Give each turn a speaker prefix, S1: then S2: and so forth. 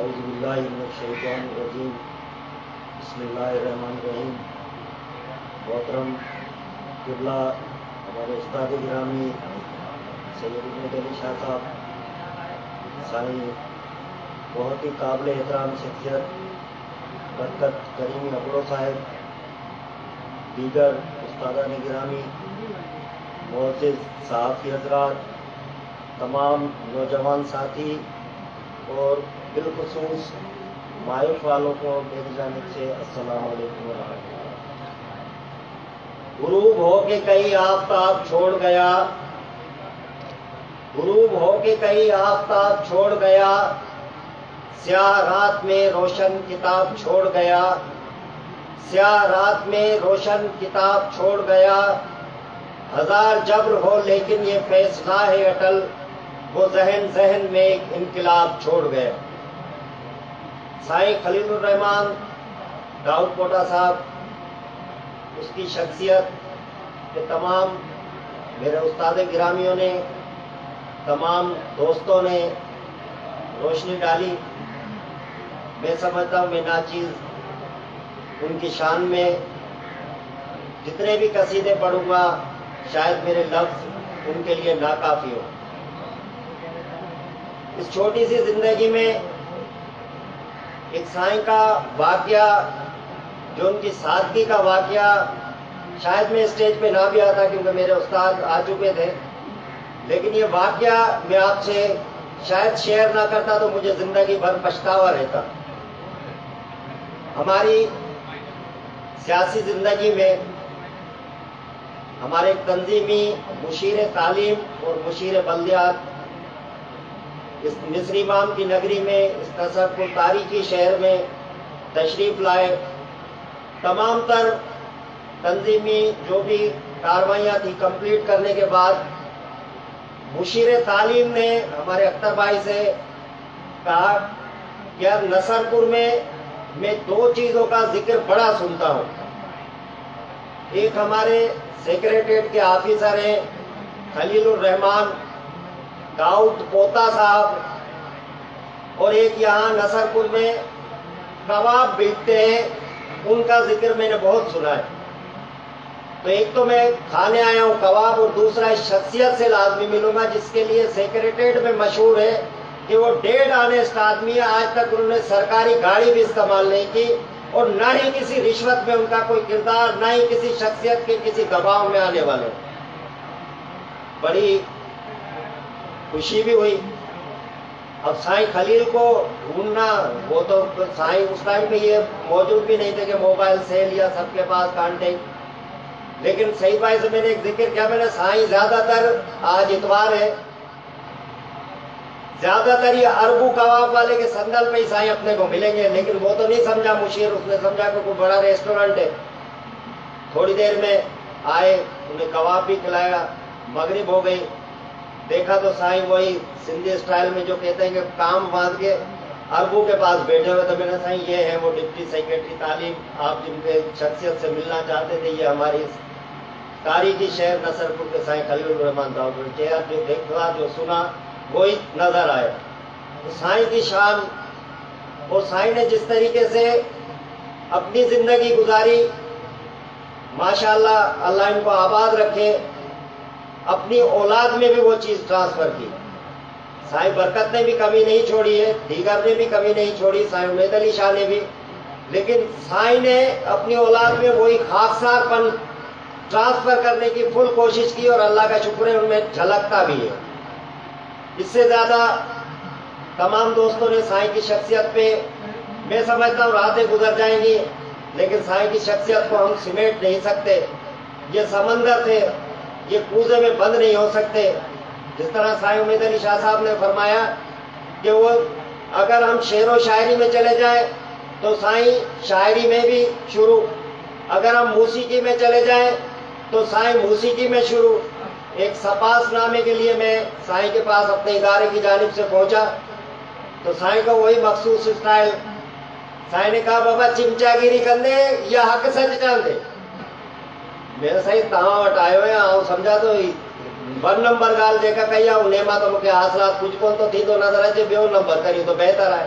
S1: اعوذ باللہ من الشیطان الرجیم بسم اللہ الرحمن الرحیم۔ محترم قبلہ ہمارے استاد گرامی سید احمد علی شاہ صاحب، سائیں بہت ہی قابل احترام شخصیت برکت کریم اکڑو صاحب، دیگر استادان گرامی، معزز صحافی حضرات، تمام نوجوان ساتھی اور بالخصوص مائف والوں کو میری جانب سے السلام علیکم ورحمۃ اللہ۔ غروب ہو کے کئی آفتاب چھوڑ گیا، غروب ہو کے کئی آفتاب چھوڑ گیا، سیاہ رات میں روشن کتاب چھوڑ گیا، سیاہ رات میں روشن کتاب چھوڑ گیا۔ ہزار جبر ہو لیکن یہ فیصلہ ہے اٹل، وہ ذہن ذہن میں ایک انقلاب چھوڑ گئے۔ سائیں خلیل الرحمان داؤد کوٹا صاحب، اس کی شخصیت کے تمام میرے استاد گرامیوں نے، تمام دوستوں نے روشنی ڈالی۔ میں سمجھتا ہوں میں ناچیز ان کی شان میں جتنے بھی قصیدے پڑھوں گا شاید میرے لفظ ان کے لیے ناکافی ہو۔ اس چھوٹی سی زندگی میں ایک سائیں کا واقعہ، جو ان کی سادگی کا واقعہ، شاید میں اسٹیج پہ نہ بھی آتا کیونکہ میرے استاد آ چکے تھے، لیکن یہ واقعہ میں آپ سے شاید شیئر نہ کرتا تو مجھے زندگی بھر پچھتاوا رہتا۔ ہماری سیاسی زندگی میں ہمارے تنظیمی مشیر تعلیم اور مشیر بلدیات اس مصر امام کی نگری میں، اس تصوف تاریخی شہر میں تشریف لائے۔ تمام تر تنظیمی جو بھی کاروائیاں تھی کمپلیٹ کرنے کے بعد مشیر تعلیم نے ہمارے اختر بھائی سے کہا کہ اب نصر پور میں دو چیزوں کا ذکر بڑا سنتا ہوں، ایک ہمارے سیکریٹریٹ کے آفیسر ہیں خلیل الرحمان داؤد کوتا صاحب، اور ایک یہاں نصر پور میں کباب بیچتے ہیں، ان کا ذکر میں نے بہت سنا ہے۔ تو ایک تو میں کھانے آیا ہوں کباب، اور دوسرا اس شخصیت سے لازمی ملوں گا جس کے لیے سیکریٹریٹ میں مشہور ہے کہ وہ ڈیڈ آنےسٹ آدمی ہے۔ آج تک انہوں نے سرکاری گاڑی بھی استعمال نہیں کی، اور نہ ہی کسی رشوت میں ان کا کوئی کردار، نہ ہی کسی شخصیت کے کسی دباؤ میں آنے والے۔ بڑی خوشی بھی ہوئی۔ اب سائیں خلیل کو ڈھونڈنا، وہ تو سائیں اس ٹائم پہ یہ موجود بھی نہیں تھے کہ موبائل سیل یا سب کے پاس کانٹیکٹ، لیکن سعید بھائی سے میں نے ایک ذکر کیا، میں نے سائیں زیادہ تر، آج اتوار ہے، زیادہ تر یہ اربو کباب والے کے سندل پہ ہی سائیں اپنے کو ملیں گے، لیکن وہ تو نہیں سمجھا مشیر، اس نے سمجھا کہ کوئی بڑا ریسٹورنٹ ہے۔ تھوڑی دیر میں آئے، انہیں کباب بھی کھلایا، مغرب ہو گئی، دیکھا تو سائیں وہی سندھی اسٹائل میں جو کہتے ہیں کہ کام باندھ کے اربو کے پاس بیٹھے ہوئے تھے۔ میں نے سائیں یہ ہیں وہ ڈپٹی سیکریٹری تعلیم، آپ جن کے شخصیت سے ملنا چاہتے تھے، یہ ہماری تاریخی شہر نصر پور کے سائیں خلیل الرحمان داؤد، چہرہ جو دیکھا جو سنا وہی نظر آئے۔ سائیں کی شان، اور سائیں نے جس طریقے سے اپنی زندگی گزاری، ماشاءاللہ اللہ ان کو آباد رکھے، اپنی اولاد میں بھی وہ چیز ٹرانسفر کی۔ سائیں برکت نے بھی کمی نہیں چھوڑی ہے، دیگر نے بھی کمی نہیں چھوڑی، سائیں امید علی شاہ نے بھی، لیکن سائیں نے اپنی اولاد میں وہی خاکسار پن ٹرانسفر کرنے کی فل کوشش کی، اور اللہ کا شکر ہے ان میں جھلکتا بھی ہے۔ اس سے زیادہ تمام دوستوں نے سائیں کی شخصیت پہ، میں سمجھتا ہوں راتیں گزر جائیں گی لیکن سائیں کی شخصیت کو ہم سمیٹ نہیں سکتے۔ یہ سمندر تھے، یہ کوزے میں بند نہیں ہو سکتے۔ جس طرح سائیں امید علی شاہ صاحب نے فرمایا کہ وہ اگر ہم شعر و شاعری میں چلے جائیں تو سائیں شاعری میں بھی شروع، اگر ہم موسیقی میں چلے جائیں تو سائیں موسیقی میں شروع۔ ایک سپاس نامے کے لیے میں سائیں کے پاس اپنے ادارے کی جانب سے پہنچا تو سائیں کا وہی مخصوص اسٹائل، سائیں نے کہا بابا چمچا گیری کرنے یا حق سچ چاندے۔ میں صحیح تہاں وٹ آئے ہوئے آؤں سمجھا تو 1 نمبر گال دیکھا کہیا انہیں ماں تو مکہ حاصلات کچھ کون تو تھی تو نظر ہے جو 2 نمبر کری تو بہتر ہے۔